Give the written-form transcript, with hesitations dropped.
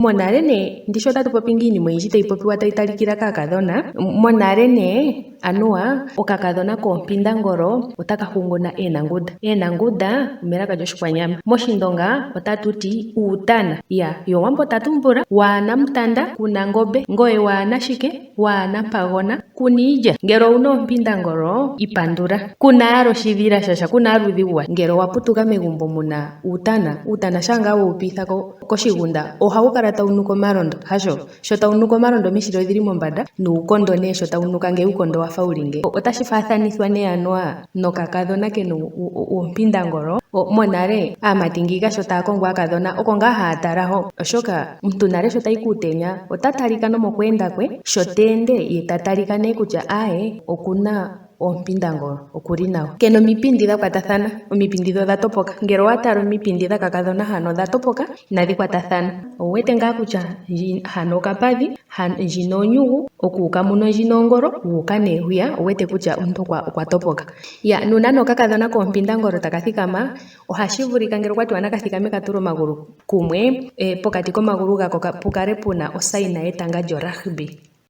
Monale ne ndisho tatu popi ngiinima oyindji tayi popiwa tayi talikila kaakadhona. Monale ne anuwa okakadhona koompindangolo otaka hunguna eenanguda. Eenanguda melaka lyoshikwanyama. Moshindonga otatu ti uutana. Yo Omuwambo tatu mbula waana mutanda kuna ngombe, ngoye waana shike waana mpagona kuna iilya. Ngele owuna oompindangolo ipandula. Kuna alo oshidhila shasha, kuna alo uudhigu washa. Ngele owa putuka megumbo muna uutana shampa wewu piitha koshigunda ohawu kala tawu nuka omalondo. Hasho sho tawu nuka omalondo omishila odhili mombanda nuukondo ne sho tawu nuka ngeyi uukondo wafa wuli ngeyi. Otashi faathanithwa ne anuwa nokakadhona kena uumpindangolo. Monale aamati ngiika sho taya kongo aakadhona oko ngaa haya tala ho, oshoka omuntu nale sho tayi kuutenya ota talika nomokweenda kwe, sho teende ye ta talika ne kutya aaye okuna oompindangolo okuli nawa. Kena omipindi dha kwatathana, omipindi dho odha topoka. Ngele owa tala omipindi dhakakadhona hano odha topoka inadhi kwatathana. Owu wete ngaa kutya hano okapadhi, ndjino onyugu, okuuka muno ndjino ongolo, wuuka ne hwiya owu wete kutya omuntu okwa topoka. Nuuna ne okakadhona koompindangolo taka thikama ohashi vulika ngele okwa tiwa naka thikame ka tule omagulu kumwe, pokati komagulu gako pu kale puna osaina yetanga lyo rugby.